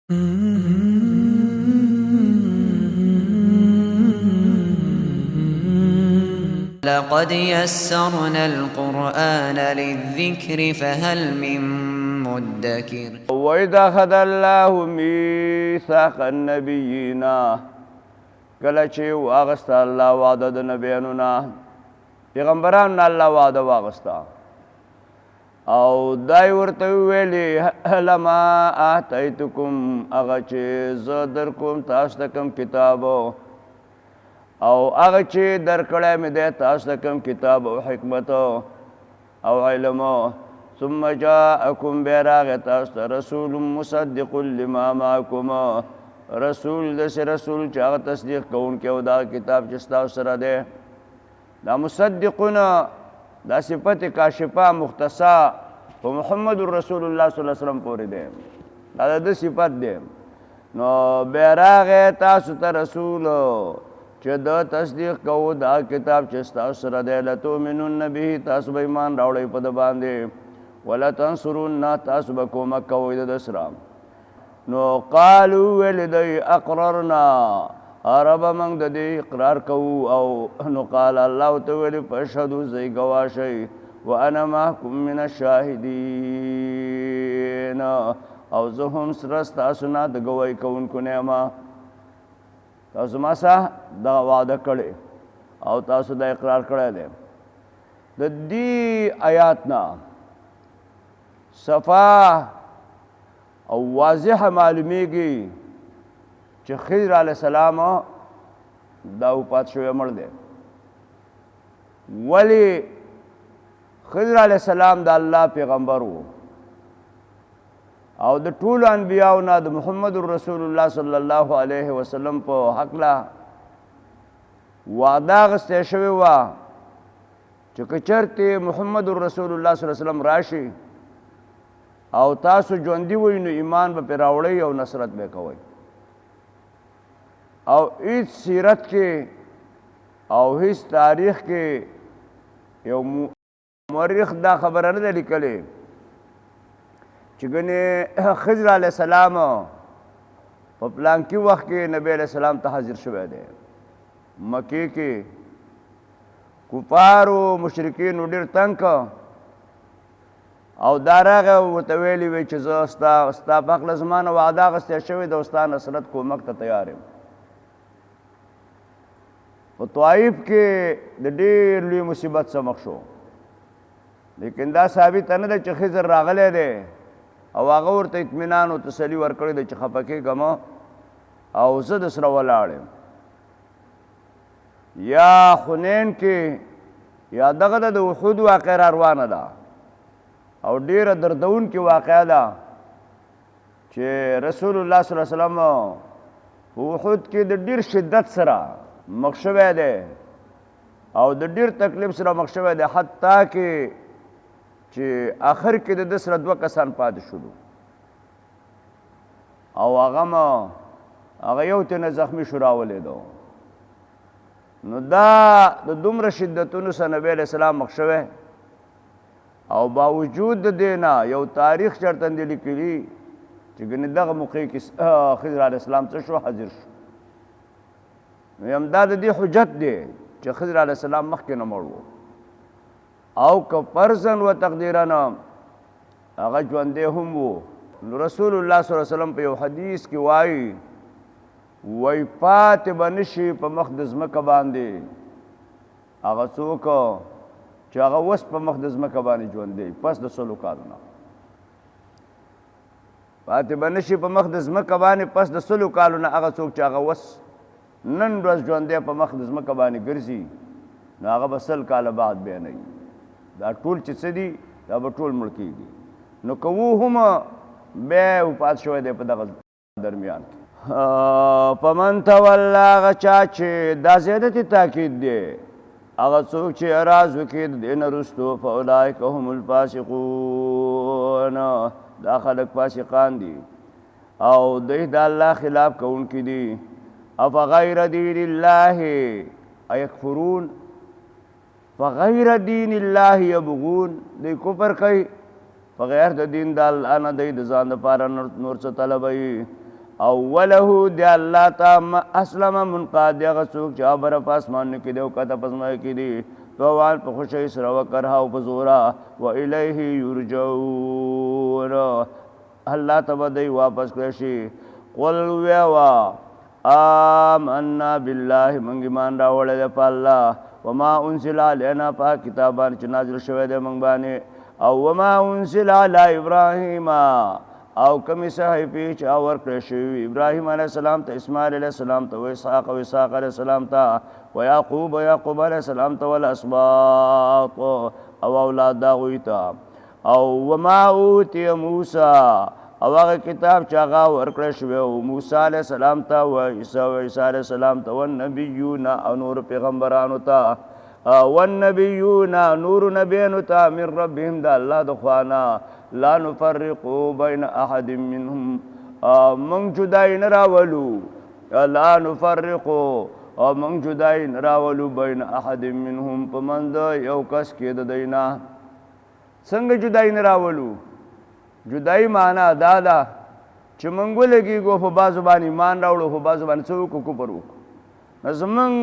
لقد يسرنا القرآن للذكر فهل من مدكر. وإذا أخذ الله ميثاق النبيين کله چې واغسته الله وعده د نبیانو نه پیغمبرانو نه الله وعده واغسته او دای ورته ویلي لما آتیتکم هغه چې زه در کوم تاسو ته کوم کتاب او هغه چې درکړی مې دی تاسو ته کوم کتاب او حکمت او علم ثم جاءکم بیا راغی تاسو ته رسول مصدق لما معکم رسول داسې رسول چې هغه تصدیق کوونکی او دا کتاب چې ستاسو سره دی دا مصدقونه دا صفت کاشفه مختصه په محمد رسول الله صلی الله علیه وسلم پورې دی دا د صفت دی نو بیا راغی تاسو ته رسول چې د تصدیق کوو دا کتاب چې ستاسو سره دی لتؤمنن به تاسو به ایمان راوړئ په ده باندې ولتنصرن تاسو به کومک کوئ د ده سره نو قالو ویل دی اقررنا عرب موږ د دې اقرار کوو او نو قال الله ته ویل فاشهدوا زئ ګواه شئ وانا معکم من الشاهدین او زه هم سره ستاسو نه د ګواهۍ کوونکو نه یم تاسو ما سره دغه وعده کړې او تاسو دا اقرار کړی دی د دې آیات نه صفا او واضح معلومیږي چې خضر علیه السلام دا وفات شوی مړ دی ولی خضر علیه السلام د الله پیغمبر و او د ټولو انبیاو نه د محمد رسول الله صلی الله علیه وسلم په هکله وعده اخیستې شوې وه چې که چېرته محمد رسول الله صلی الله علیه وسلم راشي او تاسو ژوندي وئ نو ایمان به پرې راوړئ او نصرت به کوئ او هیڅ سیرت کې او هیڅ تاریخ کې یو مورخ دا خبره نه ده لیکلې چې ګنې خضر علیه السلام په پلانکي وخت کې نبی علیه السلام ته حاضر شوی دی مکې کې کفارو مشرکینو ډېر تنګ او دا راغی ورته ویلي وی چې زه ستا په هکله زما نه وعده اخیستې شوې ده او ستا نصرت کومک ته تیار یم په طایف کې د ډېر لوی مصیبت سره مخ شو لیکن دا ثابته نه ده چې خضر راغلی دی او هغه ورته اطمینان او تسلي ورکړی دی چې خفه کېږم او زه د سره ولاړ یم یا حنین کې یا دغه د احد واقعه را روانه ده او ډیره دردونکې واقعه ده چې رسول الله صلی الله علیه وسلم په احد کې د ډیر شدت سره مخ شوی دی او د ډیر تکلیف سره مخ شوی دی حتی کې چې آخر کې د ده سره 2 کسان پاتې شولو او هغه یو تنه زخمی شو راولېدو نو دا د دومره شدتونو سره نبی علیه السلام مخ شوی او باوجود د دې نه یو تاریخ چېرته دې لیکلي چې ګنې دغه موقع کې خضر علیه السلام څه شو حاضر شو نو همدا د دې حجت دی چې خضر علیه السلام مخکې نه مړ و او که فرضاً و تقدیراً هغه ژوندی هم و نو رسول الله صلی الله علیه وسلم په یو حدیث کې وایي پاتې به نشي په مخ د ځمکه باندې هغه څوک چې هغه اوس په مخ د ځمکه باندې ژوند دی پس د 100 کالو نه پاتې به نشي په مخ د ځمکه باندې پس د 100 کالو نه هغه څوک چې هغه اوس نن ورځ ژوند دی په مخ د ځمکه باندې ګرځي نو هغه به 100 کاله بعد بیانوي دا ټول چې څه دي دا به ټول مړ کېږي نو که و هم بیا وفات شوی دی په دغه درمیان کې فمن تولی هغه چا چې دا زیادتې تاکید دی هغه څوک چې اعراض وکړي د دې نه وروستو فاولئک هم الفاسقون دا خلک فاسقان دي او دوی د الله خلاف کوونکي دي افغیر دین الله ایکفرون فغیر دین الله یبغون دوی کفر کوي په غیر د دین د الله نه دوی د ځان دپاره نور څه طلبوي او وله دی الله تا اسلم منقاد هغه څوک چې بر په اسمانو کې دی او کته په ځمکه کې دی طوعا په خوښۍ سره وکرها او په زوره و الیه یرجعون الله ته به دوی واپس کړی شي قل ویوا آمنا بالله موږ ایمان راوړی دی په الله وما انزل علینا په کتابان چې نازل شوی دی موږ باندې او وما انزل علی ابراهیم او کمی صحیفې چې ورکړی شوي ابراهیم علیه السلام ته اسماعیل علیه السلام ته اسحاق او اسحاق علیه السلام ته و یعقوب علیه السلام ته والاسباط او اولاد د هغوی ته او وما اوتی موسی او هغه کتاب چې هغه ورکړی شوی و موسی علیه السلام ته و عیسی علیه السلام ته والنبیون او نور پیغمبرانو ته والنبیون نور نبیانو ته من ربهم د الله د خوانا لا نفرقو بین احد منهم من جدائی نراولو لا نفرقو من جدائی نراولو بین احد منهم پمند یو کس کې د دینا څنګه جدائی نراولو جدائی معنا دا ده چې مونږ ولګېږو په بعضو باندې ایمان راوړو په بعضو باندې څه وکړو کفر وکړو نو زمونږ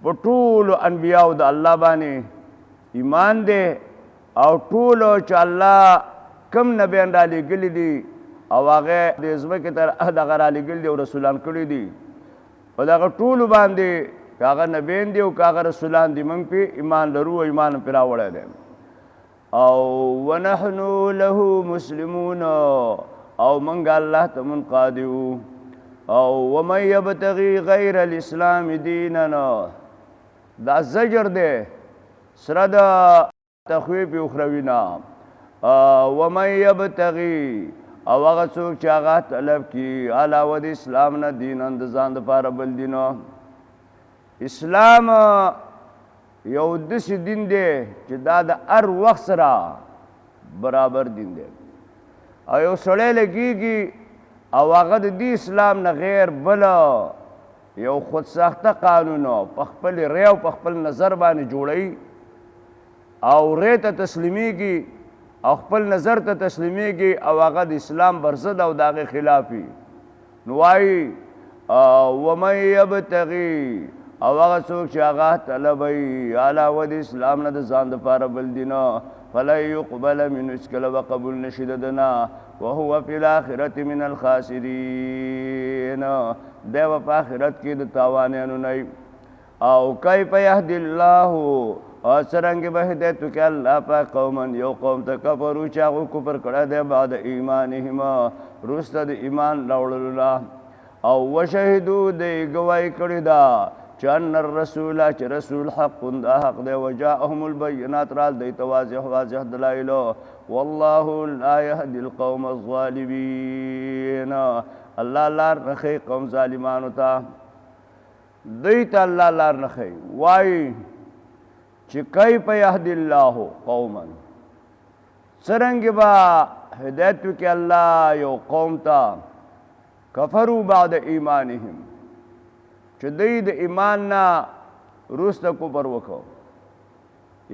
په ټولو انبیاو د الله باندې ایمان دی او ټولو چې الله کم نبیان را لېږلي دي او هغه د ځمکې تر دغه را لېږلي دي او رسولان کړي دي په دغه ټولو باندې که هغه نبیان دي او که هغه رسولان دي موږ پرې ایمان لرو او ایمان پرې راوړی دی او ونحنو له مسلمون او موږ الله ته منقاد یو او ومن یبتغي غیر الاسلام دینا دا زجر دی سره د تخویف اخروینا ومن یبتغي او هغه څوک چې هغه طلب کي علاوه د اسلام نه دینن د ځان دپاره بل دین اسلام یو داسې دین دی چې دا د هر وخت سره برابر دین دی او یو سړی لګېږي او هغه د دې اسلام نه غیر بل یو خودساخته قانون په خپل ری او په خپل نظر باندې جوړوي او ری ته تسلیمیږي او خپل نظر ته تسلیمیږي او هغه د اسلام برضد او د هغې خلاف وي نو وایي ومن یبتغي او هغه څوک چې هغه طلبوي علاوه د اسلام نه د ځان دپاره بل دین فلا یقبل منه هېڅکله به قبول نشي د ده نه وهو فی الاخرة من الخاسرین دی به په آخرت کې د تاوانیانو نه او کیف یهدي الله او څرنګې به هدایت وکړي الله پاک قوما یو قوم ته کفرو چې هغو کفر کړی دی بعد ایمانهم وروسته د ایمان راوړلو نه او وشهدو دی ګواهي کړې ده چې ان الرسول چې رسول حق دا حق دی وجاءهم البینات رال دی ته واضح دلایل والله لا يهدي القوم الظالمین الله لار نه ښیي قوم ظالمانو ته دوی ته الله لار نه ښیي وایي چې کیف یهدي الله قوما څرنګې به هدایت وکړي الله یو قوم ته کفروا بعد ایمانهم چې دوی د ایمان نه وروسته کفر وکړو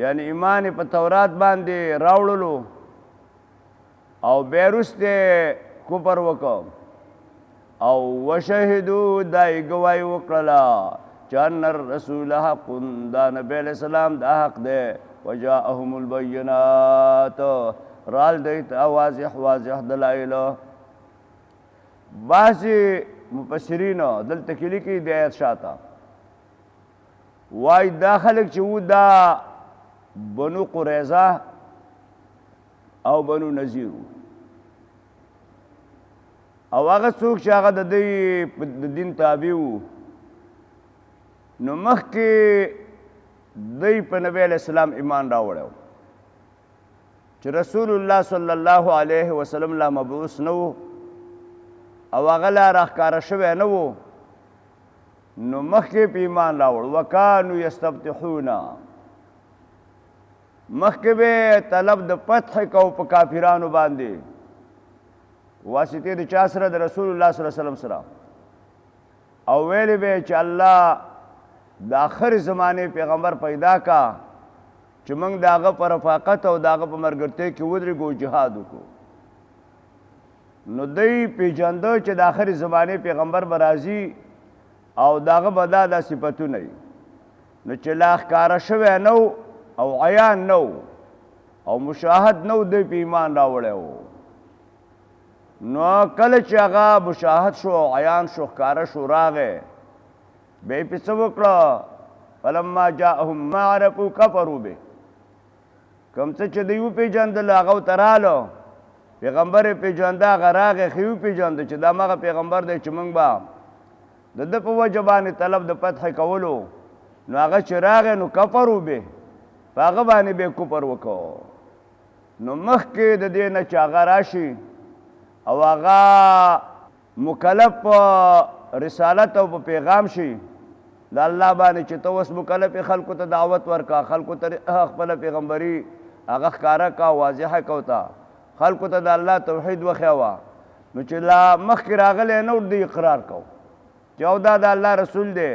یعنی ایمان په تورات باندې راوړلو او بیا وروسته کفر وکړو او وشهدو دا یې ګواهي وکړله چې ان الرسول حق دا نبی علیه السلام دا حق دی وجاءهم البینات رال دی ته واضح دلایل بعضې مفسرینو دلته کې لیکي د آیت شاته وایي دا خلک چې وو دا بنو قریظه او بنو نذیر او هغه څوک چې هغه د دوی د دین تابع وو نو مخکې دوی په نبی علیه السلام ایمان راوړی چې رسول الله صلی الله علیه وسلم لا مبعوث نه و او هغه لا راښکاره شوی نه و نو مخکې په ایمان راوړ وکانو یستفتحون مخکې به طلب د فتح کو په کافرانو باندې واسطې د چا سره د رسول الله صلی الله علیه وسلم سره او ویلې به چې الله د آخر زمانې پیغمبر پیدا کا چې موږ د هغه په رفاقت او د هغه په ملګرتۍ کې ودرېږو جهاد وکړو نو دی پیژنده چې د آخري زمانې پیغمبر به راځي او داغه به دا صفتونه وي نو چې لا ښکاره شوی نه او عیان نه او مشاهد نه دی په ایمان راوړی و نو کله چې هغه مشاهد شو او عیان شو ښکاره شو راغی بیا یې پې څه وکړه فلما جاءهم ما عرفوا کفروا به کوم څه چې دوی وپېژندل هغه ورته راله پیغمبر یې پېژانده هغه راغی ښه یې وپېژانده چې دا همغه پیغمبر دی چې موږ به د ده په وجه باندې طلب د فتح کولو نو هغه چې راغی نو کفرو به په هغه باندې به یې کفر وکړو نو مخکې د دې نه چې هغه راشي او هغه مکلف په رسالت او په پیغام شي د الله باندې چې ته اوس مکلف خلکو ته دعوت ورکا خلکو ته خپله پیغمبري هغه ښکاره کا واضحه کو ته خلکو ته د الله توحید وښیوه نو چې لا مخکې راغلی نه دی اقرار کو چې او دا د الله رسول دی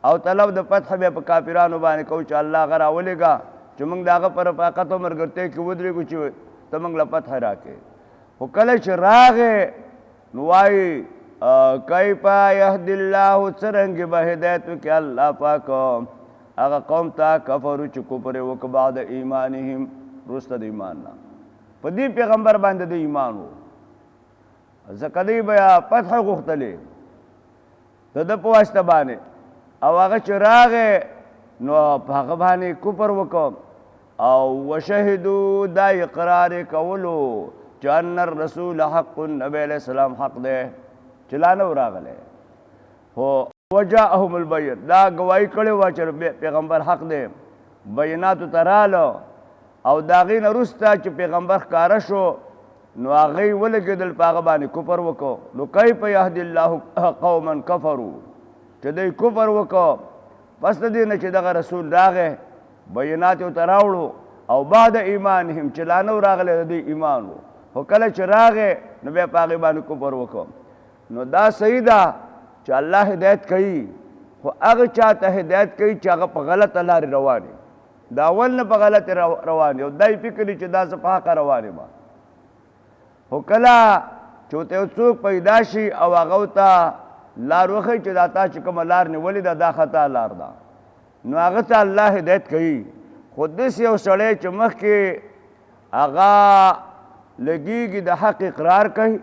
او طلب د فتح بیا په کافرانو باندې کو چې الله هغه راولېږه چې موږ د هغه په رفاقت او ملګرتۍ کې ودرېږو چې ته موږ له فتح راکړې خو کله چې راغې نو وایي کیف یهدی الله څرنګې به هدایت وکړي الله پاک هغه قوم ته کفرو چې کفر یې وکړه بعد ایمانهم وروسته د ایمان نه په دې پیغمبر باندې د ایمان و ځکه دوی به فتح غوښتلې د ده په واسطه باندې او هغه چې راغې نو په هغه باندې کفر وکړ او وشهدو دا اقرار یې کولو چې ان الرسول حق نبی علیه السلام حق دی چې لا نه و راغلی خو وجاءهم البین دا ګواهي کړې وه چې پیغمبر حق دی بیناتو ته راله او د هغې نه وروسته چې پیغمبر ښکاره شو نو هغوی ولګېدل په هغه باندې کفر وکړو نو کیف یهدي الله قوما کفرو چې دوی کفر وکړو پس د دې نه چې دغه رسول راغی بینات یې ورته راوړو او بعد ایمانهم چې لا نه و راغلی د دوی ایمان و خو کله چې راغی نو بیا په هغې باندې کفر وکړو نو دا صحیح ده چې الله هدایت کوي خو هغه چا ته هدایت کوي چې هغه په غلطه لارې روان وي دا اول نه په غلطې روان وي او دا یې فکر وي چې دا زه په حقه روان یم خو کله چې ورته یو څوک پیدا شي او هغه ورته لار وښیي چې دا تا چې کومه لار نیولې ده دا خطا لار ده نو هغه ته الله هدایت کوي خو داسې یو سړی چې مخکې هغه لګېږي د حق اقرار کوي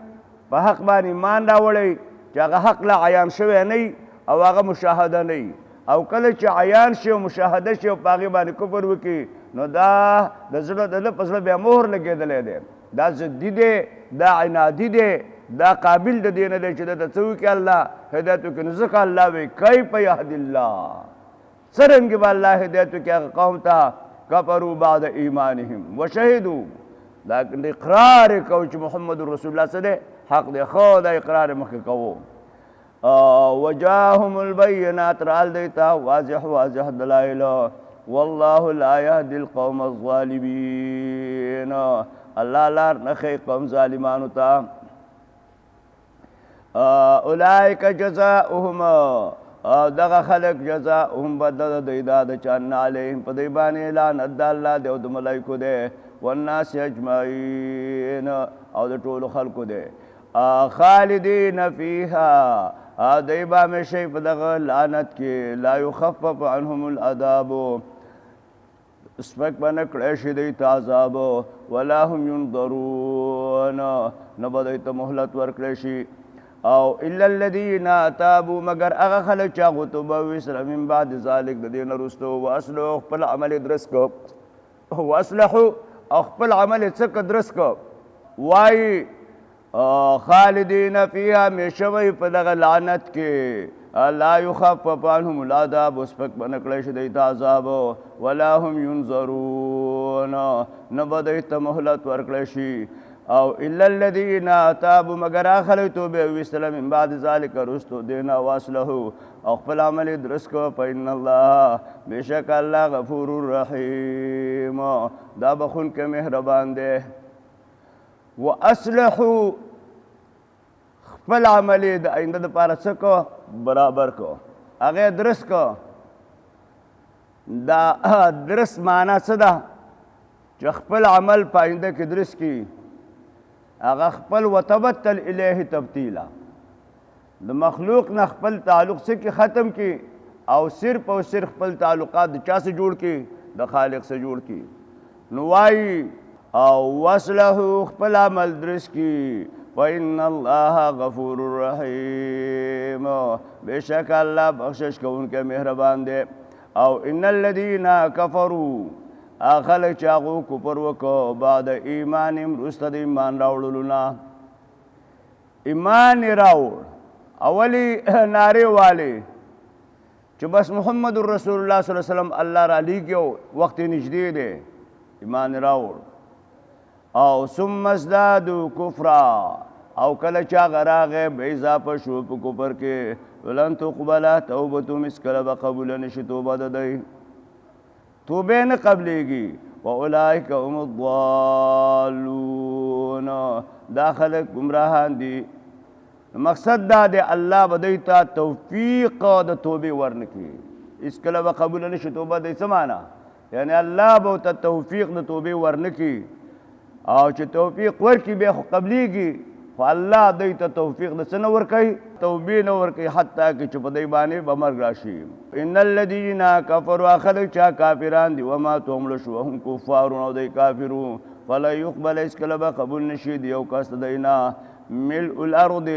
په حق باندې ایمان راوړی چې هغه حق لا عیان شوی نه او هغه مشاهده نه او کله چې عیان شي او مشاهده شي او په هغې باندې کفر وکړي نو دا د زړه د ده په زړه بیا مهر لګېدلی دی دا ضدي دی دا عنادي دی دا قابل د دې نه دی چې ده ته څه وکړي الله هدایت وکړي نو ځکه الله وایي کیف یهدي الله څرنګې به الله هدایت وکړي هغه قوم ته کفروا بعد ایمانهم وشهدوا لیکن اقرار یې کوو چې محمد رسول الله څه دی حق دی خو دا اقرار یې مخکې کوو وجاهم البینات رال دیتا واضح دلائل والله لا يهدي القوم الظالمين الله لار نخی قوم ظالمانو تا اولئک جزاؤهم دغه خلق جزاؤهم بدل دیدا د چان علیهم په دی باندې لعنت د الله دی او د ملائکو دی والناس اجمعین او د ټولو خلقو دی خالدین فیها دی به همیشه په دغه لعنت کې لا یخفف عنهم العذاب سپک به نه کړی شي دوی ته عذاب ولا هم ینظرون نه به دوی ته مهلت ورکړی شي او الا الذین تابوا مگر هغه خلک چې هغو توبه ویستله من بعد ذلک د دې نه وروسته واصلحوا خپل عمل یې درست کړو واصلحوا او خپل عمل یې څه که درست کړو وایي خالدین فیها همیشه وی په دغه لعنت کې لا یخفف عنهم العذاب سپک به نه کړی شي دوی ته عذاب ولا هم ینظرون نه به دوی ته مهلت ورکړی شي او الا الذین تابوا مگر هغه خلک توبې ویستله من بعد ذلک وروستو دې نه واصلحوا او خپل عمل یې درست کړو فإن الله بېشک الله غفور رحیم دا بخونکی مهربان دی واصلحوا خپل عمل یې د آینده دپاره څه کو برابر کو هغه درست کو دا درست معنا څه ده چې خپل عمل په آینده کې درست کړي هغه خپل وتبتل الیه تبتیلا د مخلوق نه خپل تعلق څخه ختم کی او صرف خپل تعلقات د چا سره جوړ کی د خالق سره جوړ کی نو وای او وصله خپل عمل درس کی وان الله غفور رحیم بشک الله بخشش کوونکی مهربان دی او ان الذين كفروا اخل چاغو کفر وکړو بعد ایمان رستد ایمان راوړلو نه ایمان راوړ اولی ناره والی چې بس محمد رسول الله صلی الله علیه وسلم الله را لیږو وخت نږدې دی ایمان راوړ او ثم ازدادوا کفرا او کله چا غراغه به اضافه شو په کفر کې ولن تقبل توبتهم اسکله به قبول نشي توبه د دی توبه نه قبلېږي واولئک هم الضالون دا خلک گمراهان دي مقصد دا دی الله به دوی ته توفیق د توبې ورنکړي اسکله به قبول نشي توبه دی څه معنا یعنی الله به ته توفیق د توبې ورنکړي او چې توفیق ورکړي بیا خو قبلېږي خو الله دوی ته توفیق د څه نه ورکوي توبې نه ورکوي حتی که چې په دوی باندې به مرګ راشي ان الذین کفروا خلک چا کافران دي وماتوا هم مړه شو وهم کفارون او دوی کافرون فلا یقبل هېڅکله به قبول نشي د یو کس د دوی نه ملء الارض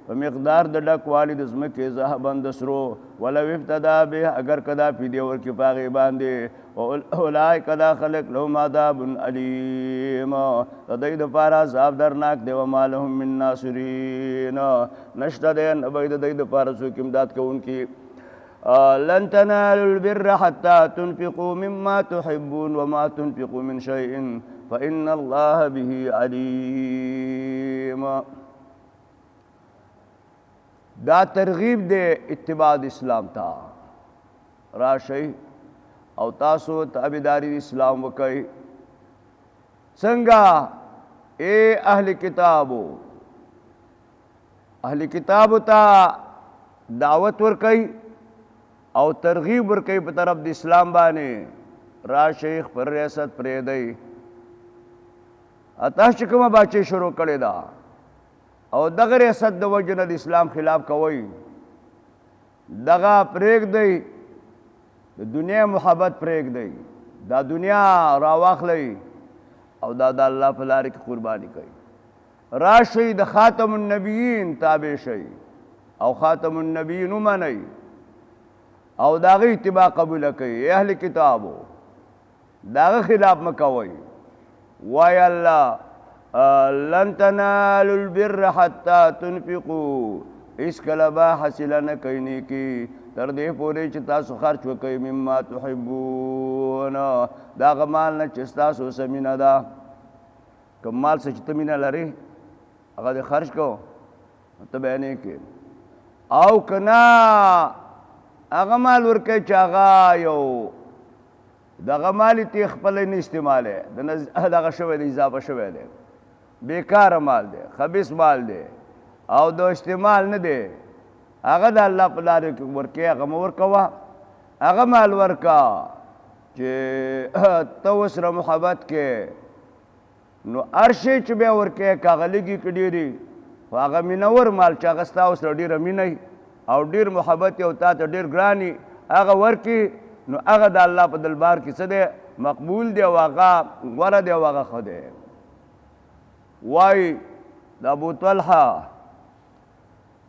په مقدار د ډکوالي د ځمکې ذهبا د سرو ولو ابتدا به اگر کدا فدیه ورکړي په هغې باندې اولئک دا خلک لهم عذاب علیم د دوی دپاره عذاب درناک دی وما لهم من ناصرین نشته دی نه به د دوی دپاره څوک امداد کوونکي لن تنالوا البر حتى تنفقوا مما تحبون وما تنفقوا من شيء فإن الله به عليم دا ترغیب دے اتباع اسلام تا راشي او تاسو تابعداري اسلام وکي څنګه اے اهل کتابو تا دعوت ورکي او ترغیب ورکي په طرف د اسلام باندې راشي خبر ریاست پرې دی اتاش چې کومه باچې شروع کړې ده او دغه ریاست د وجه نه د اسلام خلاف کوي دغه پرېږدئ د دنیا محبت پرېږدئ دا دنیا راواخلئ او دا د الله په لارې کې قرباني کوي راشئ د خاتم النبیین تابع شئ او خاتم النبیین ومنئ او د هغې اتباع قبوله کوي اهل کتابو د هغه خلاف مه کوئ وای الله لن تنالوا البر حتى تنفقوا هېڅکله به حاصله نه کوي نیکي تر دې پورې چې تاسو خرچ وکوئ مما تحبون د هغه مال نه چې ستاسو څه مینه ده که مال څه چې ته مینه لرې هغه دې خرچ کو ته به یې نه کې او که نه هغه مال ورکوي چې هغه یو دغه مال تی خپل نه استعماله دغه شوی دی اضافه شوی دی بیکاره مال دی خبیث مال دی او د استعمال نه دی هغه د الله په لارې کې ورکوي هغه مه ورکوه هغه مال ورکه چې ته ورسره محبت کې نو هر شی چې بیا ورکوي که هغه لږي که ډېري خو هغه مینور مال چې هغه ستا ورسره ډېره مینه او ډېر محبت یې او تا ته ډېر ګران هغه ورکړي نو هغه د الله په دربار کې څه دی مقبول دی او هغه غوره دی او هغه ښه دی وایي د ابو طلحه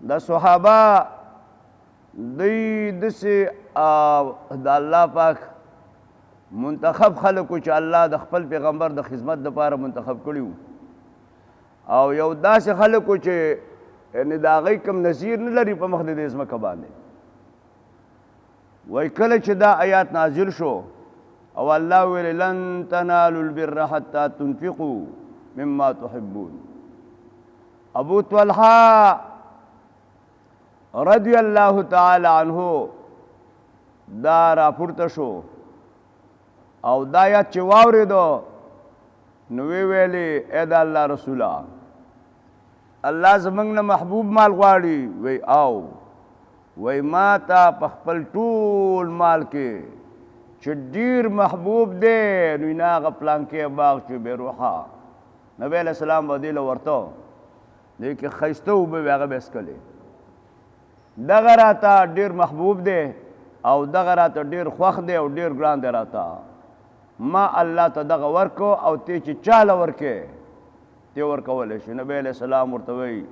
د صحابه دوی داسې د الله پاک منتخب خلکو چې الله د خپل پیغمبر د خدمت دپاره منتخب کړي او یو داسې خلکو چې یعنې د هغوی کوم نظیر نه لري په مخ د دې ځمکه باندې وای کله چې دا آیات نازل شو او الله ویل لن تنالوا البر حتى تنفقوا مما تحبون ابو طلحه رضی الله تعالی عنه دا راپورته شو او دا آیات چې واورېدو نو وی ویلې ای د الله رسوله الله زموږ نه محبوب مال غواړي وی او وای ما ته په خپل ټول مال کې چې ډېر محبوب دی نو نه هغه پلانکې باغ چې بې روحه نبی علیہ السلام به دې له ورته دې کې ښایسته اوبه وې هغه به یې څښلې دغه راته ډېر محبوب دی او دغه راته ډېر خوښ دی او ډېر ګران دی راته ما الله ته دغه ورکو او ته چې چاله ورکې ته ورکولی شي نبی علیہ السلام ورته وایي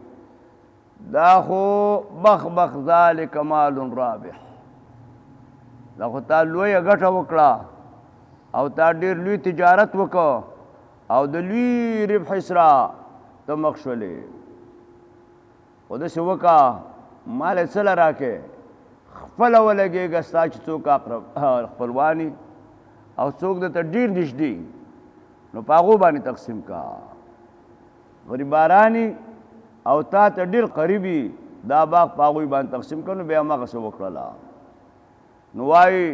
دا خو بخ ذلک مال رابح دا خو تا لویه ګټه وکړه او تا ډېر لوی تجارت وکړه او د لوی ربح سره ته مخ شولې خو داسې وکړه مال یې څه له راکې خپله ولګېږه ستا چې څوک اقرب خپلواني او څوک درته ډېر نږدې نو په هغو باندې تقسیم کا غریبارانی او تا ته ډېر قریبي دا باغ په هغوی باندې تقسیم کړه نو بیا هماغسې وکړله نو وایي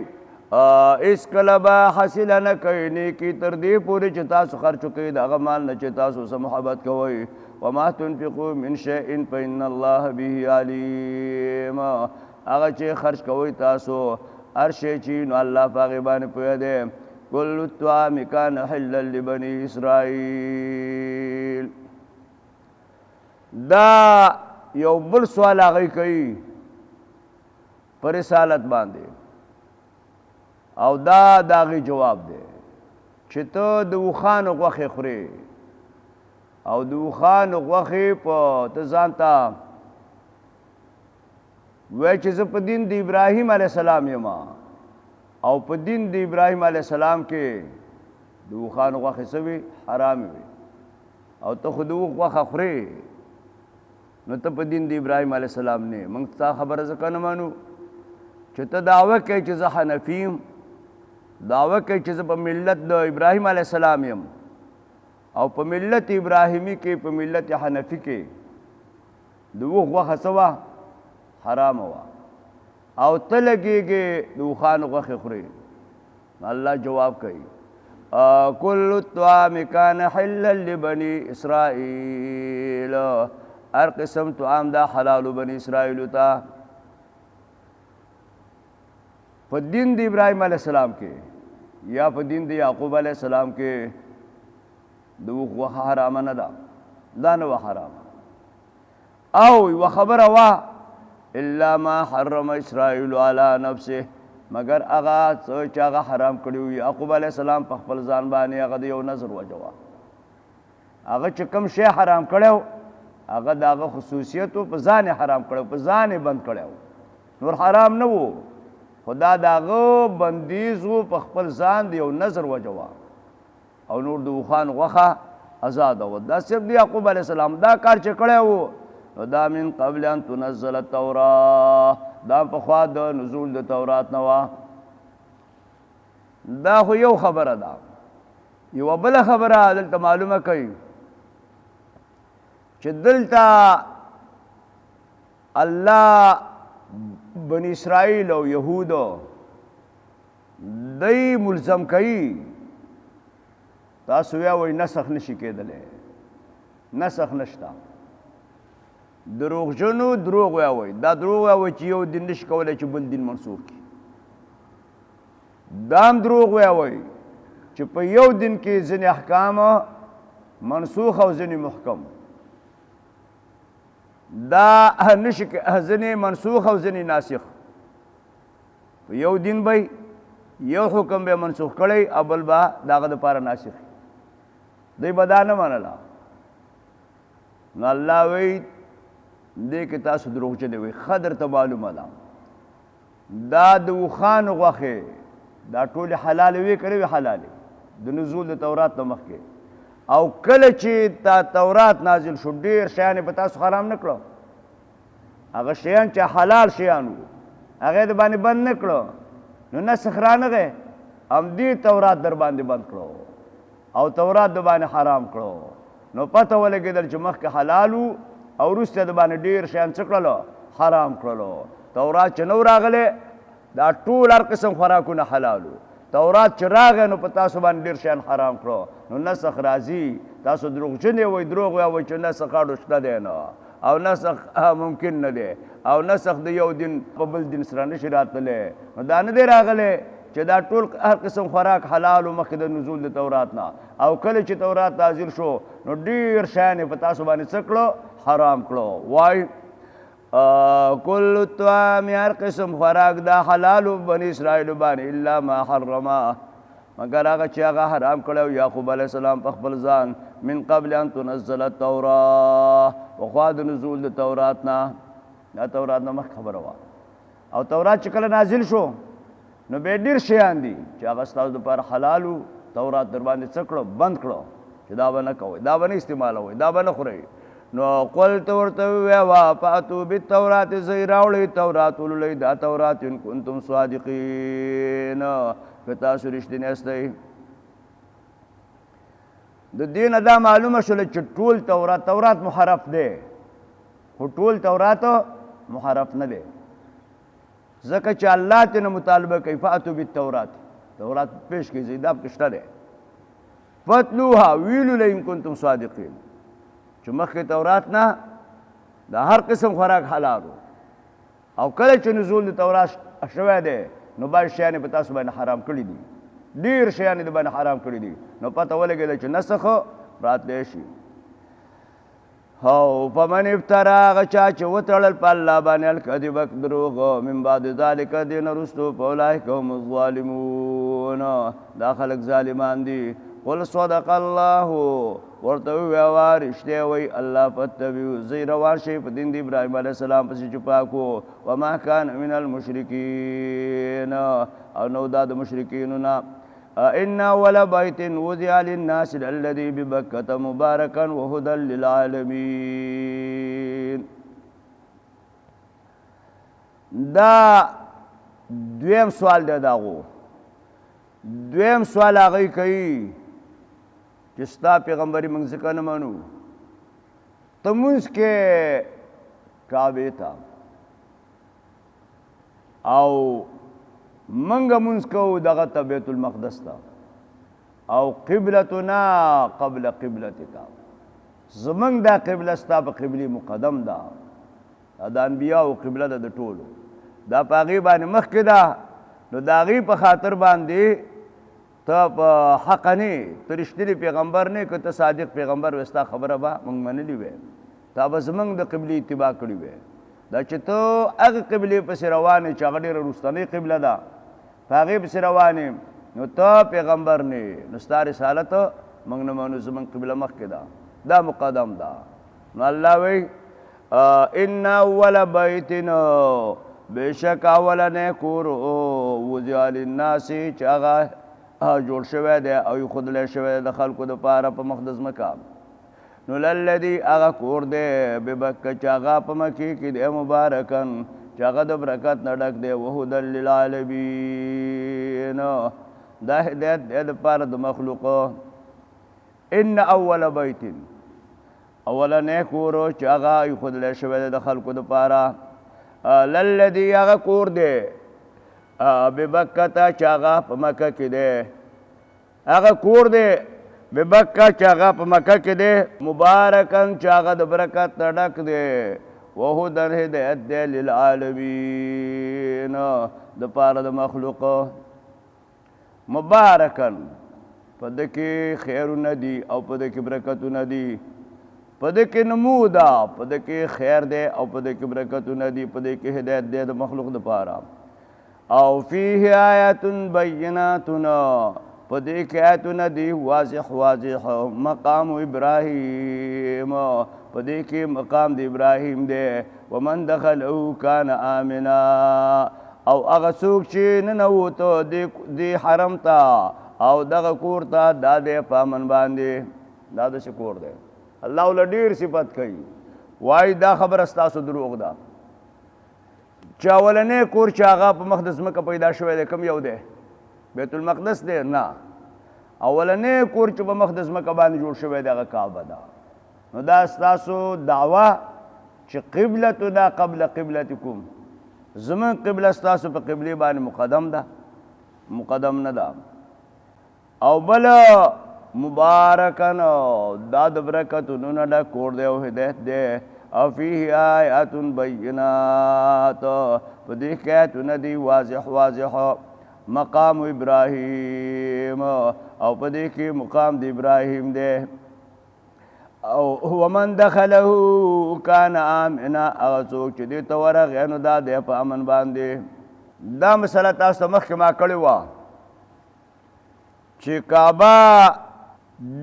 هېڅکله به حاصله نه کوئ نیکي تر دې پورې چې تاسو خرچ کوئ د هغه مال نه چې تاسو سره محبت کوئ وما تنفقوا من شیء فإن الله به علیم هغه چې خرچ کوئ تاسو هر شی چې نو الله په هغې باندې پوهه دی کل الطعام کان حلا لبني اسرائیل دا یو بل سوال هغوی کوي په رسالت باندې او دا د هغې جواب دی چې ته د اوښانو غوښې خورې او د اوښانو غوښې په ته ځان ته وایي چې زه په دین د ابراهیم علیه السلام یم او په دین د ابراهیم علیه السلام کې د اوښانو غوښې څه وي حرامې وي او ته خو د اوښ غوښه خورې نو ته په دین د ابراهیم علیه السلام نه موږ ستا خبره ځکه نه منو چې ته دعوه کوې چې زه حنفي یم دعوه کوي چې زه په ملت د ابراهیم علیه السلام یم او په ملت ابراهیمي کې په ملت حنفي کې د اوښ غوښه څه وه حرامه وه او ته لګېږې د اوښانو غوښې خورې الله جواب کوي کل الطعام کان حلا لبني اسرائیل هر قسم طعام دا حلالو بني اسرائیلو ته په دین د ابراهیم علیه السلام کې یا په دین د یعقوب علیه السلام کې د اوښ غوښه حرامه نه ده دا نه وه حرامه او یوه خبره وه الا ما حرم اسرائیل علی نفسه مگر هغه څه چې هغه حرام کړي وي یعقوب علیه السلام په خپل ځان باندې هغه د یو نظر وجه وه هغه چې کوم شی حرام کړی هغه د هغه خصوصیت په ځان یې حرام کړی په ځان یې بند کړی نور حرام نه و خدا د هغه بندیز و په خپل ځان د یو نظر وجه وه او نور د اوښانو غوښه ازاده وه دا صرف د یعقوب علیه السلام دا کار چې کړی و نو دا من قبل ان تنزل التوراه دا پخوا د نزول د تورات نه وه دا خو یو خبره ده یوه بله خبره دلته معلومه کوي چې دلته الله بني اسرائیل او یهودو دی ملزم کوي تاسو بیا وایي نسخ نشي کېدلی نسخ نشته دروغجنو دروغ وایي دا دروغ وایي چې یو دین نشي کولی چې بل دین منسوخ کړي دا هم دروغ وایي چې په یو دین کې ځینې احکام منسوخ او ځینې محکم دا نشي ځینې منسوخ او ځینې ناسخ په یو دین به یو حکم به منسوخ کړی او بل به د هغه دپاره ناسخ دوی به دا نه منله نو الله وایي دې کې تاسو دروغجنې وایي ښه درته معلومه ده دا د اوښانو غوښې دا ټولې حلالې وې کړې وې حلالې د نزول د تورات نه مخکې او کله چې دا تورات نازل شو ډېر شیان یې په تاسو حرام نه کړو هغه شیان چې حلال شیان وو هغه یې د باندې بند نه کړو نو نسخ رانغی همدې تورات در باندې بند کړو او تورات د باندې حرام کړو نو پته ولګېدل چې مخکې حلال وو او وروسته د باندې ډېر شیان څه کړلو حرام کړلو تورات چې نو راغلی دا ټول هر قسم خوراکونه حلال وو تورات چې راغی نو په تاسو باندې ډېر شیان حرام کړو نو نسخ راځي تاسو دروغجنې وایي دروغ وایي چې نسخ اړو شته دی نه او نسخ ممکن نه دی او نسخ د یو دین په بل دین سره نشي راتلی نو دا نه دی راغلی چې دا ټول هر قسم خوراک حلال او مخکې د نزول د تورات نه او کله چې تورات نازل شو نو ډېر شیان یې په تاسو باندې څه کړو حرام کړو وای کل الطعام هر قسم خوراک دا حلال بني اسرائیل باندې الا ما حرما مگر هغه چې هغه حرام کړو یعقوب علیه السلام په خپل ځان من قبل ان تنزل التوراه وخوا د نزول د تورات نه دا تورات نه مخ خبره وه او تورات چې کله نازل شو نو بیا ډېر شیان دي چې هغه ستاسو دپاره حلالو تورات در باندې څه کړو بند کړو چې دا به نه کوئ دا به نه استعمالوئ دا به نه خورئ نو قلت ورته ووایه فاتو بالتورات ځئ راوړئ تورات ولولئ دا تورات ان کنتم صادقین که تاسو رښتینی استئ د دې نه دا معلومه شوله چې ټول تورات محرف دی خو ټول تورات محرف نه دی ځکه چې الله ترې نه مطالبه کوي فاتو بالتورات تورات پیش کړئ دا پکې شته دی فتلوها ویلو ان کنتم صادقین چې مخکې تورات نه د هر قسم خوراک حلال او کله چې نزول د تورات شوی دی نو بعض شیان یې په تاسو باندې حرام کړي دي ډېر شیان یې د باندې حرام کړي دي نو پته ولګېده چې نسخ راتلی شي او فمن افترا هغه چا چې وتړل په الله باندې الکذب دروغ من بعد ذلک دې نه وروستو فاولئک هم الظالمون دا خلک ظالمان دي قل صدق الله ورته ووایه رښتیا وایي الله فاتبعوا ځئ روان شئ په دین د ابراهیم علیه السلام پسې چې پاک و وما کان من المشرکین او نو دا د مشرکینو نه ان اول بیت وضع للناس الذي ببکة مبارکا وهدى للعالمین دا دویم سوال دی داغو دویم سوال هغوی کوي چې ستا پیغمبري موږ ځکه نه منو ته مونځ کې کعبې ته او منګه مونځ کوو دغه ته بیت المقدس ته او قبلتنا قبل قبلتک زمونږ دا قبله ستا په قبلې مقدم ده دا د انبیاو قبله ده د ټولو دا په هغې باندې مخکې ده نو د هغې په خاطر باندې ته په حق نه ته رښتینی پیغمبر نه که ته صادق پیغمبر وې ستا خبره به موږ منلې وې تا به زمونږ د قبلې اتباع کړې وې دا چې ته هغه قبلې پسې روان یې چې هغه ډېره وروستنۍ قبله ده په هغې پسې روان یې نو ته پیغمبر نه نو ستا رسالت موږ نه منو زمونږ قبله مخکې ده دا مقدم ده نو الله وایي ان اول بیت بېشک اولنی کور وضع للناس چې هغه جوړ شوی دی او ایښودلی شوی دی د خلکو دپاره په مقدس مکه نو للذي هغه کور دی ببکه چې هغه په مکې کې دی مبارکن چې هغه د برکت نه ډک دی وهدى للعالمین دا هدایت دی دپاره د مخلوقو ان اول بیت اولنی کور چې هغه ایښودلی شوی دی د خلکو دپاره للذي هغه کور دی ببکه چې هغه په مکه کې دی هغه کور دی ببکه چې هغه په مکه کې دی مبارکن چې هغه د برکت نه ډک دی وهدى هدایت دی للعالمین دپاره د مخلوقو مبارکن په ده کې خیرونه دي او په ده کې برکتونه دي په ده کې نمو ده په ده کې خیر دی او په ده کې برکتونه دي په ده کې هدایت دی د مخلوق دپاره او فيه آیات بینات په دې کې آیتونه دي واضح مقام ابراهیم په دې کې مقام د ابراهیم دی ومن دخله کان آمنا او هغه څوک چې ننوته دې حرم ته او دغه کور ته دا دی په امن باندې دا داسې کور دی الله له ډېر صفت کوي وایي دا خبره ستاسو دروغ ده چې اولنی کور چې هغه په مقدس مکه پیدا شوی دی کوم یو دی بیت المقدس دی نه اولنی کور چې په مقدس مکه باندې جوړ شوی دی هغه کعبه ده نو دا ستاسو دعوه چې قبلتنا قبل قبلتکم زمون قبله ستاسو په قبلې باندې مقدم ده مقدم نه ده او بل مبارکن دا د برکتونو نه ډک کور دی او هدایت دی او فيه آیات بینات په دې کې آیتونه دي واضح مقام ابراهیم او په دې کې مقام د ابراهیم دی او ومن دخله کان آمنا هغه څوک چې دې ته ورغی نو دا دی په امن باندې دا مسله تاسو ته مخکې ما کړې وه چې کعبه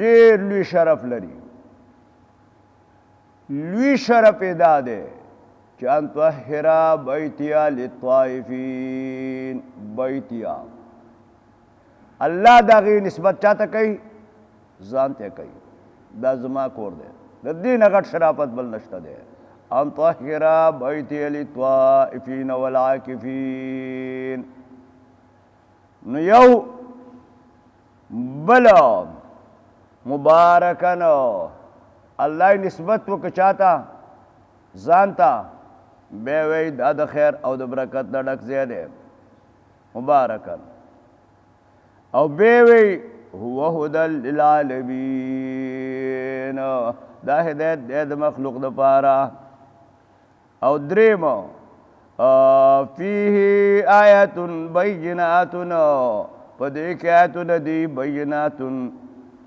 ډېر لوی شرف لري لوی شرف یې دا دی چې ان طهر بیتیا للطائفین بیتیا الله د هغې نسبت چاته کوي ځان ته کوي دا زما کور دی د دې نه غټ شرافت بل نشته دی ان طهر بیتیا للطائفین والعاکفین نو یو بل مبارکن الله نسبت وکړه چاته ځان ته بیا وی دا د خیر او د برکت نه ډک ځای دی مبارکن او بیا وی هو هدى للعالمین دا هدایت دی د مخلوق دپاره او دریم فیه آیت بینات په دې کې آیتونه دي بینات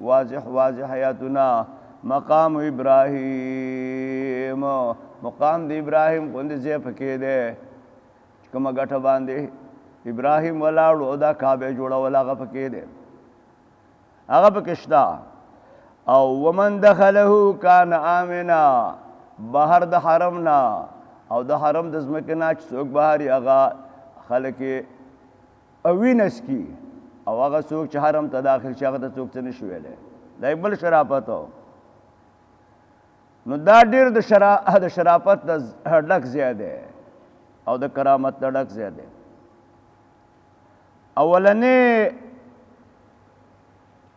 واضح آیاتونه مقام ابراهیم مقام د ابراهیم غوندې ځای پکې دی چې کومه ګټه باندې ابراهیم ولاړو او دا کعبه جوړول هغه پکې دی هغه پکې شته او ومن دخله کان آمنا بهر د حرم نه او د حرم د ځمکې نه چې څوک بهر هغه خلک یې اوینس کی او هغه څوک چې حرم ته داخل شي هغه ته څوک څه نشي ویلی دا یې بل شرافت و نو دا ډېر د شرافت د ډک ځای دی او د کرامت د ډک ځای دی اولنې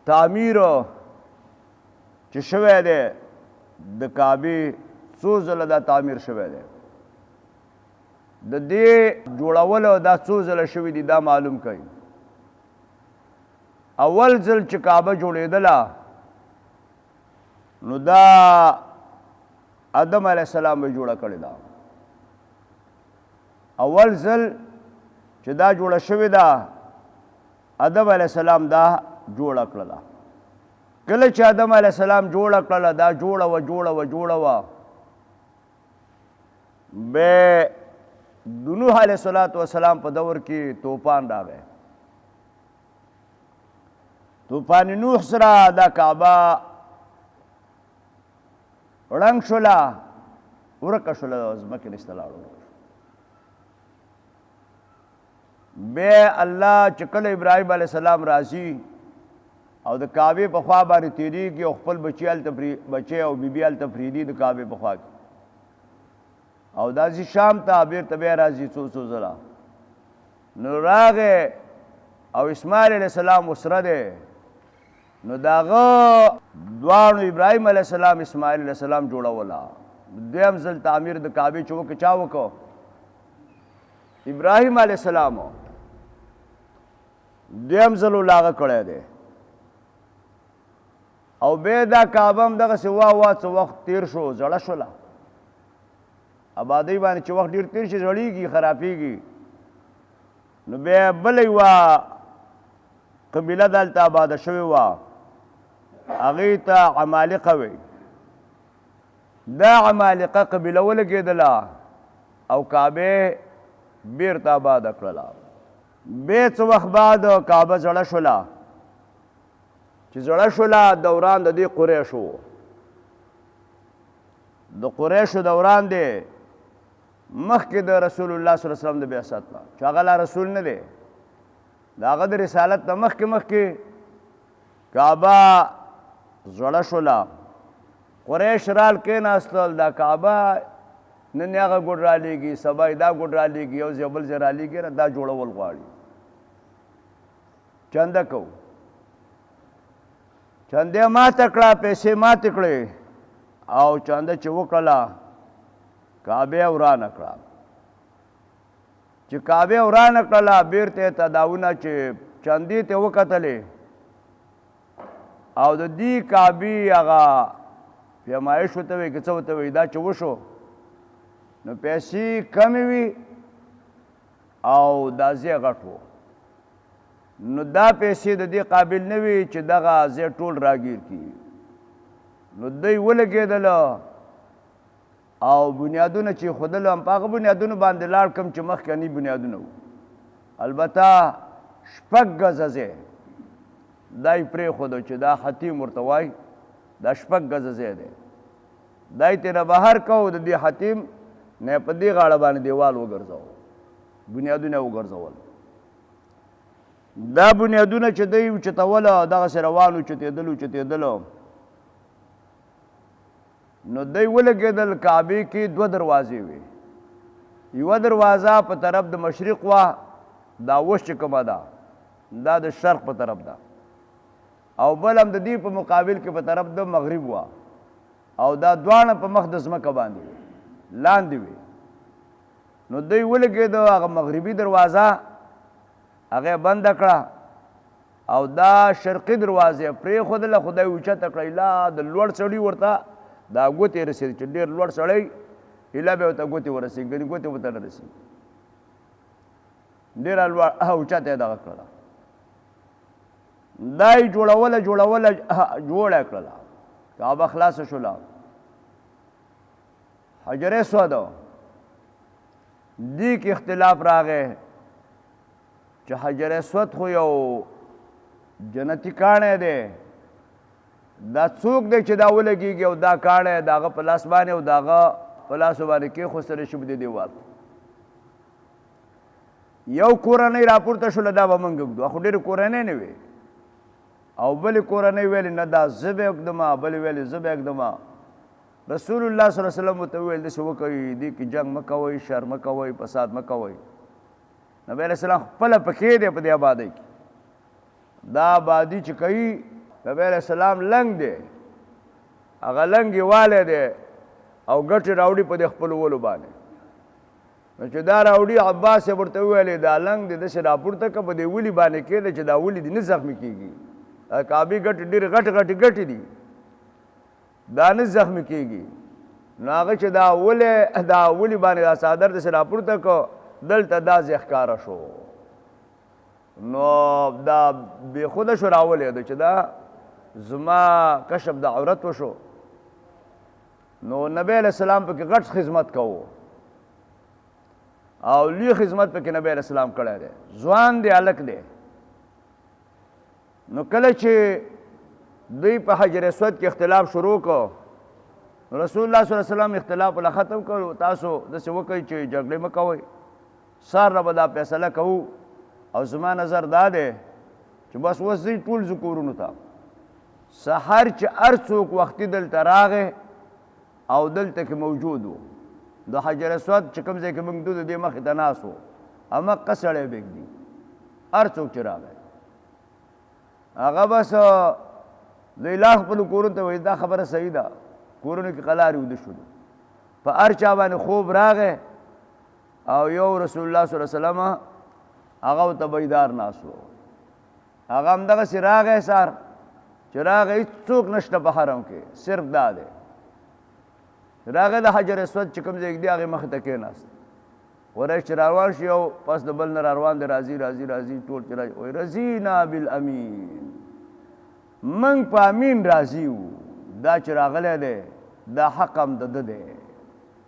تعمیر چې شوی دی د کعبې څو ځله دا تعمیر شوی دی د دې جوړولو دا څو ځله شوي دي دا معلوم کوي اول ځل چې کعبه جوړېدله نو دا آدم علیه السلام به جوړه کړې ده اول ځل چې دا جوړه شوې ده آدم علیه السلام دا جوړه کړله کله چې آدم علیه السلام جوړه کړله دا جوړه وه بیا د نوح علیه السلام په دور کې طوفان راغی طوفان نوح سره دا کعبه ړنګ شوله ورکه شوله ځمکې نه ایستلاړو بیا الله چې کله ابراهیم علیه السلام راځي او د کعبې په خوا باندې تېرېږي او خپل بچی او بیبي هلته پرېږدي د کعبې په خوا کې او دا ځي شام ته بېرته بیا راځي څو ځله نو راغی او اسماعیل علیه السلام وسره دی نو د هغه دواړو ابراهیم علیه السلام اسماعیل علیه السلام جوړوله دویم ځل تعمیر د کعبې چې وکړه چا وکړو ابراهیم علیه السلام دویم ځل هغه کړی دی او بیا دا کعبه هم دغسې وا څه وخت تېر شو زړه شوله آبادۍ باندې چې وخت ډېر تېر شي زړېږي خرابېږي نو بیا بله یوه قبیله دلته آباده شوې وه هغې ته عمالقه وی دا عمالقه قبیله ولګېدله او کعبې بیرته آباده کړله بیا څه وخت بعد کعبه زړه شوله چې زړه شوله دوران د دې قریشو د قریشو دوران دی مخکې د رسول الله صلی الله علیه وسلم د بعثت نه چې هغه لا رسول نه دی د هغه د رسالت نه مخکې کعبه زړه شوله قریش رال کېناستل دا کعبه نن یې هغه ګوډ رالیږي سبا یې دا ګوډ رالیږي یو ځای بل ځای رالیږي دا جوړول غواړي چنده کوو چندې ماته کړه پیسې ماتې کړې او چنده چې وکړله کعبه ورانه کړه چې کعبه ورانه کړله بیرته یې تداونه چې چندې ته وکتلې او د دې کعبې هغه پیمایش ورته وایي که څه ورته وایي دا چې وشو نو پیسې کمې وي او دا ځای غټ و نو دا پیسې د دې قابل نه وي چې دغه ځای ټول راګیر کړي. نو دوی ولګېدله او بنیادونه چې ښودل هم په هغه بنیادونو باندې لاړ کم چې مخکني بنیادونه وو. البته 6 ګزه ځای دا یې پرېښودو چې دا حتیم ورته وایي، دا 6 ګزه ځای دی. دا یې ترې بهر کو، د دې حتیم نه په دې غاړه باندې دیوال وګرځاوه، بنیادونه وګرځول. دا بنیادونه چې دی اوچتوله دغسې روان اوچتېدل نو دی ولګېدل. کعبې کې 2 دروازې وې، یوه دروازه په طرف د مشرق وه، دا اوس چې کومه ده دا د شرق په طرف ده، او بل هم د دې په مقابل کې په طرف د مغرب وه، او دا دواړه په مخ د ځمکه باندې وې، لاندې وې. نو دوی ولګېده هغه مغربي دروازه هغه بنده کړه، او دا شرقي دروازه پرېښودله، خو دا یې اوچته کړه. ایله د لوړ سړي ورته دا ګوتې رسېدې، چې ډېر لوړ سړی ایله به ورته ګوتې ورسېږي، ګنې ګوتې ورته نه رسېږي، ډېره لوړ اوچته یې دغه کړله. دا یې جوړه جوړه کړله، کعبه خلاصه شوله. حجر اسود دې کې اختلاف راغی چې حجر اسود خو یو جنتي کاڼی دی، دا څوک دی چې دا ولګېږي او دا کاڼی د هغه په لاس باندې او د هغه په لاسو باندې کېښودلی شي په دې دیوال. یو کورنۍ راپورته شوله، دا به موږ ږدو، خو ډېرې کورنۍ نه وې، او بلې کورنۍ ویلې نه دا زه به ږدمه، بلې ویلې زه به ږدمه. رسول الله صلی الله علیه وسلم ورته وویل داسې وکوئ، دې کې جنګ مه کوئ، شر مه کوئ، فساد مه کوئ. نبی علیه السلام خپله پکې دی په دې آبادۍ کې. دا آبادي چې کوي نبی علیه السلام لنګ دی، هغه لنګ یې والی دی او ګټې راوړي په دې خپلو ولو باندې. نو چې دا راوړي عباس یې ورته وویلې دا لنګ دی داسې راپورته کړه په دې ولي باندې کېږده چې دا ولي دې نه زخمي کېږي. کعبې ګټې ډېرې غټې دي، دا نه زخمي کېږي. نو هغه چې دا ولي باندې دا څادر داسې راپورته کړه، دلته دا ځای ښکاره شو. نو دا بېخوده شو راولېده چې دا زما کشف د عورت وشو. نو نبی علیه السلام پکې غټ خدمت کوو، او لوی خدمت پکې نبی علیه السلام کړی دی، ځوان دی، هلک دی. نو کله چې دوی په حجر اسود کې اختلاف شروع کړ، رسول الله صلی الله علیه وسلم اختلاف له ختم کړو. تاسو داسې وکئ چې جګړې مه کوئ، سار را به دا فیصله کوو، او زما نظر دا دی چې بس اوس ځئ ټول ځو کورونو ته. سحر چې هر څوک وختي دلته راغی او دلته کې موجود و، د حجر اسود چې کوم ځای کې موږ د دې مخې ته ناست و، هماغه سړی بېږدي، هر څوک چې راغی هغه بس دوی لا خپلو کورونو ته وایي دا خبره صحیح ده، کورونو کې قلارې وده شولو، په هر چا باندې خوب راغی. او یو رسول الله صلی الله علیه وسلم هغه ورته بیدار ناست و، هغه همدغسې راغی سهار چې راغی هېڅوک نشته په حرم کې، صرف دا دی. راغی د حجر اسود چې کوم ځای ږدي هغې مخې ته کېناست. قریش چې راروان شي یو پس د بل نه راروان دی، راځي ټول چې راځي وایي رضینا بالامین، موږ په امین راضي وو. دا چې راغلی دی دا حق هم د ده دی،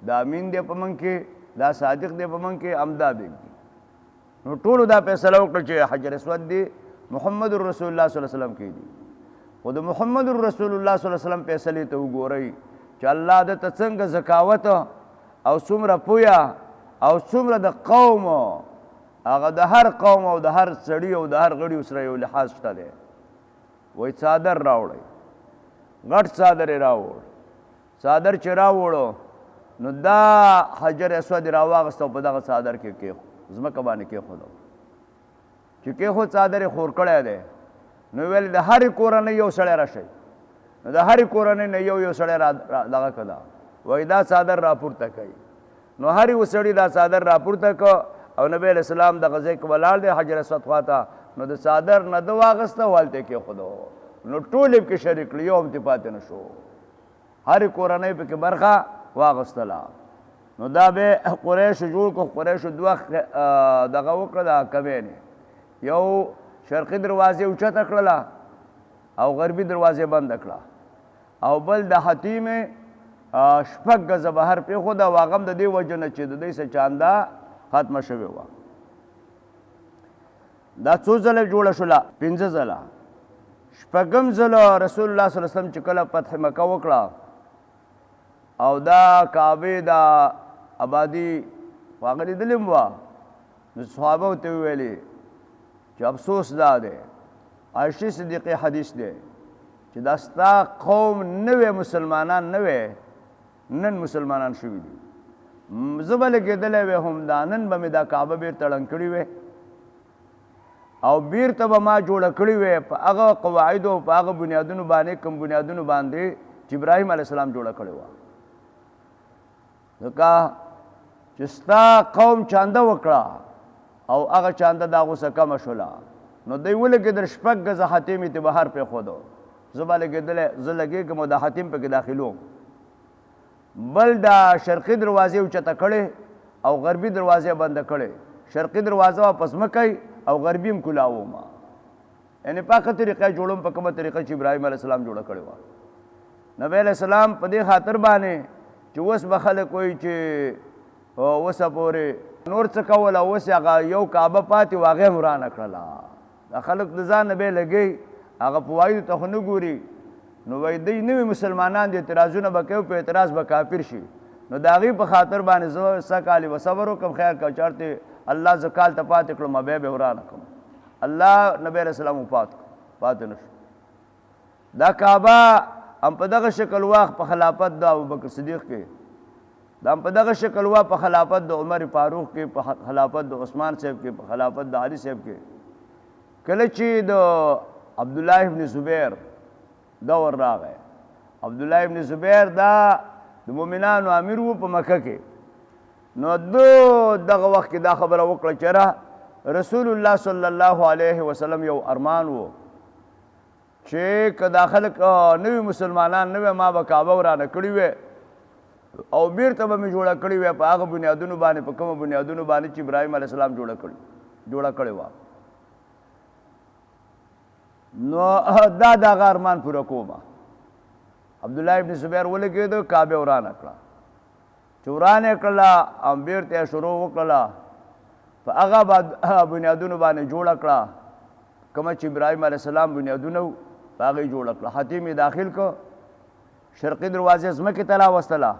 دا امین دی په موږ کې، دا صادق دی په موږ کې، همدا بېږدي. نو ټولو دا فیصله وکړه چې حجر اسود دی محمد رسول الله صلی الله علیه وسلم کې دي. خو د محمد رسول الله صلی الله علیه وسلم فیصلې ته وګورئ چې الله دته څنګه ذکاوت او څومره پویه او څومره د قوم، هغه د هر قوم او د هر سړي او د هر غړي سره یو لحاظ شته دی. وایي څادر راوړئ، غټ څادر یې راوړ. څادر چې راوړو نو دا حجر اسود یې راواغسته او په دغه څادر کې کېښود، ځمکه باندې کېښودو. چې کېښود څادر یې خور کړی دی. نو ویل د هرې کورنۍ یو سړی راشئ، نو د هرې کورنۍ نه یو سړی دغه کړه، وایي دا څادر راپورته کوي. نو هر یو سړي دا څادر راپورته کړه، او نبی علیه السلام دغه ځای کې ولاړ دی حجر اسود خواته. نو د څادر نه ده واغسته، هلته یې کېښودو. نو ټول یې پکې شریک کړي، یو هم ترې پاتې نه شو، هرې کورنۍ پکې برخه واغستله. نو دا به قریشو جوړ کړو. قریشو دوه دغه وکړه د حکمین، یو شرقي دروازې اوچته کړله او غربي دروازې بند کړه او بل د حتیم شپږ ګزه بهر پرېښوده او هغه هم د دې وجه نه چې د دوی څه چانده ختمه شوې وه دا څو ځله جوړه شوله 5 ځله شپږم ځله رسول الله صلی الله علیه وسلم چې کله فتح مکه وکړه او دا کعبې دا آبادي هغه لیدلې هم وه نو صحابه ورته وویلې چې افسوس دا دی عایشې صدیقې حدیث دی چې دا ستا قوم نوې مسلمانان نوې نن مسلمانان شوي دي زه به لګېدلی وې هم دا نن به مې دا کعبه بېرته ړنګ کړې وې او بیرته به ما جوړه کړې وې په هغه قواعدو په هغه بنیادونو باندې کوم بنیادونو باندې چې ابراهیم علیه السلام جوړه کړې وه ځکه چې ستا قوم چانده وکړه او هغه چانده د هغو څه کمه شوله نو دوی ولګېدل شپږ ګزه حتیم یې بهر پرېښودو زه به لګېدلی زه لګېږم او د حتیم پکې داخلوم بل دا شرقي دروازې اوچته کړې او غربي دروازې بنده کړې شرقي دروازه واپس مه کوئ او غربي هم کلاوم یعنې په هغه طریقه جوړوم په کومه طریقه چې ابراهیم علیه السلام جوړه کړې وه نبی علیه السلام په دې خاطر باندې چې اوس به خلک وایي چې اوسه پورې نور څه کول او اوس هغه یو کعبه پاتې و هغه هم ورانه کړله دا خلک د ځان نه به لګوي هغه فوایدو ته خو نه ګوري نو وایي دوی نوي مسلمانان دي اعتراضونه به کوي په اعتراض به کافر شي نو د هغې په خاطر باندې زه څه کالې به صبر وکړم خیر که چېرته الله زه کال ته پاتې کړم بیا به ورانه کړم الله نبی علیه السلام وفات کړ پاتې نه شو دا کعبه هم په دغه شکل واخ په خلافت د ابوبکر صدیق کې دا هم په دغه شکل وا په خلافت د عمر فاروق کې په خلافت د عثمان صاحب کې په خلافت د علي صاحب کې کله چې د عبدالله ابن زبیر دور راغی عبدالله ابن زبیر دا د مؤمنانو امیر و په مکه کې نو دغه وخت کې دا خبره وکړه چې رسول الله صلی الله علیه وسلم یو ارمان و چې که دا خلک نوي مسلمانان نوي ما به کعبه ورانه کړې وې او بیرته به مې جوړه کړې وې په هغه بنیادونو باندې په کومو بنیادونو باندې چې ابراهیم علیه السلام جوړه کړې وه نو دا دغه ارمان پوره کوم عبدالله ابن زبیر ولګېدو کعبه ورانه کړه چې ورانه کړله او بیرته یې شروع وکړله په هغه بنیادونو باندې جوړه کړه کومه چې ابراهیم علیه السلام بنیادونه وو په هغه یې جوړه کړه حتیم یې داخل کړ شرقي دروازې ځمکې ته راوستله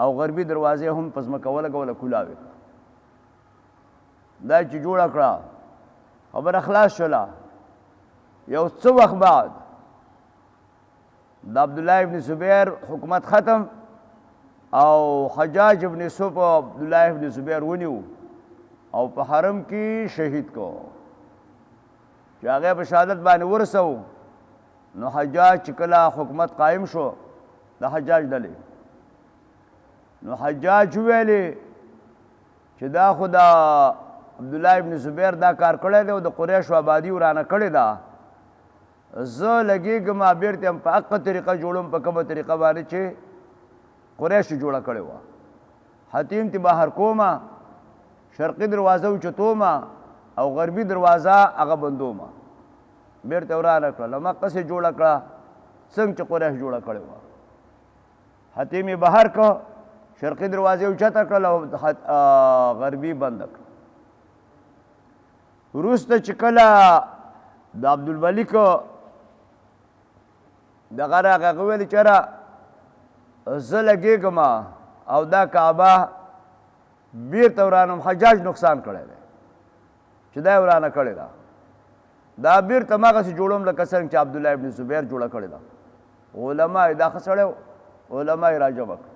او غربي دروازې هم په ځمکه ولګوله کولاوې کړه دا چې جوړه کړه خبره خلاص شوله یو څه وخت بعد د عبدالله ابن زبیر حکومت ختم او حجاج ابن یوسف عبدالله ابن زبیر ونیو او په حرم کې شهید کو چې هغه په شهادت باندې ورسو نو حجاج چې کله حکومت قائم شو د حجاج ډلې نو حجاج ویلې چې دا خو د عبدالله ابن زبیر دا کار کړی دی او د قریشو آبادي ورانه کړې ده زه لګېږم بیرته هم په حقه طریقه جوړم په کومه طریقه باندې چې قریشو جوړه کړې وه حتیم تی بهر کومه شرقي دروازه اوچتومه او غربي دروازه هغه بندومه بیرته ورانه کړله مقصې جوړه کړه څنګه چې قریش جوړه کړې وه حتیم یې بهر کړه شرقي دروازې اوچته کړله او غربي بنده کړه وروسته چې کله د عبدالملک دغه راغی هغه ویلې چې زه لګېږم او دا کعبه بیرته ورانم حجاج نقصان کړی دی چې دا یې ورانه کړې ده دا بیرته هماغسې جوړوم لکه څنګه چې عبدالله ابن زبیر جوړه کړې ده علما یې دا ښه سړی علما یې راجمع کړ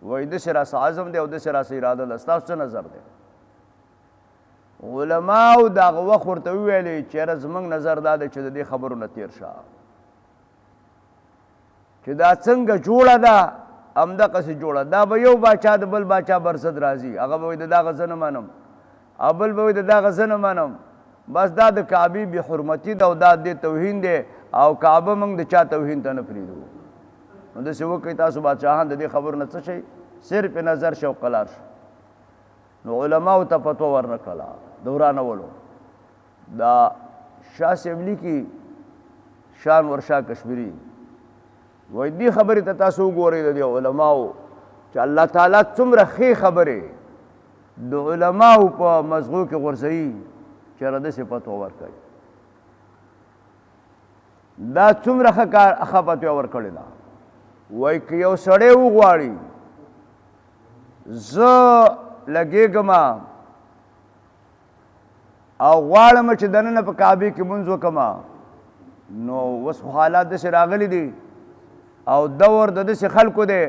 وایي داسې راسه عزم دی او داسې راسه اراده ده ستاسو څه نظر دی علماو د هغه وخت ورته وویلې چې یاره زموږ نظر دا دی چې د دې خبرو نه تېر شه چې دا څنګه جوړه ده همدقسې جوړه دا به یو باچا د بل باچا برصد راځي هغه به وایي د دغه زه نه منم او بل به وایي د دغه زه نه منم بس دا د کعبې بې حرمتي ده او دا دې توهین دی او کعبه موږ د چا توهین ته نه پرېږدو نو داسې وکړئ تاسو بادشاهان د دې خبرو نه څه شئ صرف نظر شي او قلار شي نو علماو ته فتوا ورنه کړله د ورانولو دا شاه صاحب لیکي شان ورشاه کشمیری وایي دې خبرې ته تاسو وګورئ د دې علماو چې الله تعالی څومره ښې خبرې د علماو په مزغو کې غورځوي چې رده صفت ورکوي دا څومره ښه کار ښه فتوا ورکړې ده وایي که یو سړی وغواړي زه لګېږم او غواړم چې دننه په کعبې کې لمونځ وکړم نو اوس خو حالات داسې راغلي دي او دور د داسې خلکو دی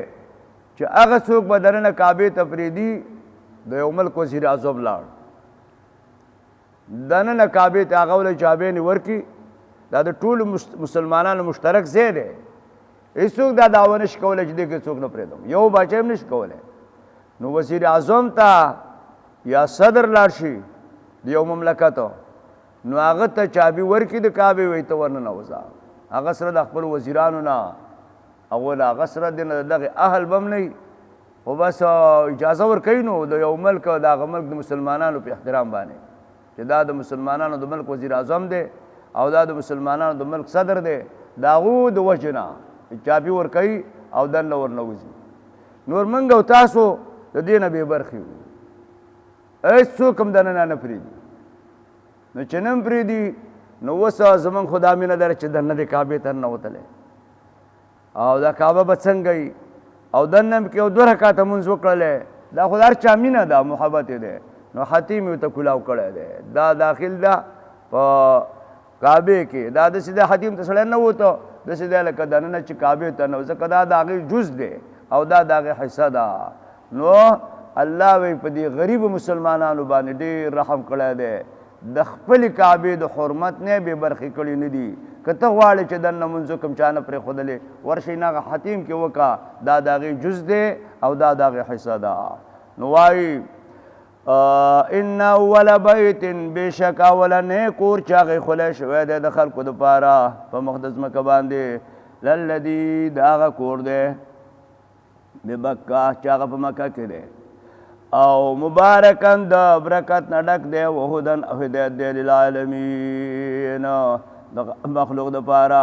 چې هغه څوک به دننه کعبې ته پرېږدي د یو ملک وزیر اعظم لاړ دننه کعبې ته هغه ولې چابېنې ورکړي دا د ټولو مسلمانانو مشترک ځای دی هېڅوک دا دعوه نشي کولی چې دې کې څوک نه پرېږدم یو باچا هم نشي کولی نو وزیر اعظم ته یا صدر لاړ شي د یو مملکت نو هغه ته چابي ورکړي د کعبې وایي ته ورننوځه هغه سره د خپلو وزیرانو نه اول هغه سره د دغه اهل به هم نه وي خو بس اجازه ورکوي نو د یو ملک د هغه ملک د مسلمانانو په احترام باندې چې دا د مسلمانانو د ملک وزیر اعظم دی او دا د مسلمانانو د ملک صدر دی د هغو د وجې نه چابي ورکوي او دننه ورنوځي نور موږ او تاسو د دې نه بې برخې یو هېڅوک هم دننه نه پرېږدي نو چې نه هم پرېږدي نو اوس زموږ خو دا مینه ده چې دننه د کعبې ته ننوتلی او دا کعبه به څنګه وي او دننه هم کې یو 2 رکعته لمونځ وکړلی دا خو د هر چا مینه ده محبت یې دی نو حتیم یې ورته کلاو کړی دی دا داخل ده په کعبې کې دا داسې دی حتیم ته سړی نه وته داسې دی لکه دننه چې کعبې ته نه ځکه دا د هغې جز دی او دا د هغې حصه ده نو الله وایي په دې غریبو مسلمانانو باندې ډېر رحم کړی دی د خپلې کعبې د حرمت نه بې برخې کړي نه دي که ته غواړې چې دننه لمونځ وکړم چا نه پرېښودلې ورشئ نه هغه حتیم کې وکړه دا د هغې جز دی او دا د هغې حصه ده نو وایي ان اول بیت بېشک اولنی کور چې هغې خولی شوی دی د خلکو دپاره په مقدس مکه باندې للذي د هغه کور دی ببکه چې هغه په مکه کې دی او مبارکن د برکت نه ډک دی وهدن او هدایت دی للعالمین د مخلوق دپاره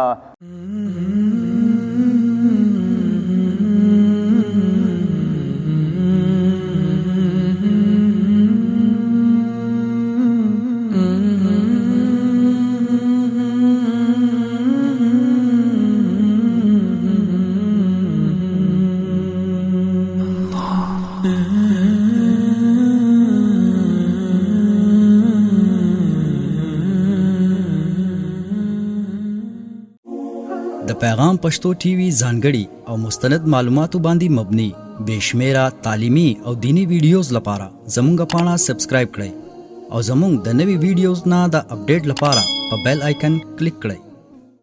د پیغام پښتو ټي وي ځانګړي او مستند معلوماتو باندې مبني بشمیره تعلیمي او دینی ویډیوز لپاره زموږ پاڼه سبسکرایب کړئ او زموږ د نوي ویډیوز نه د اپډیټ لپاره په بیل آیکن کلیک کړئ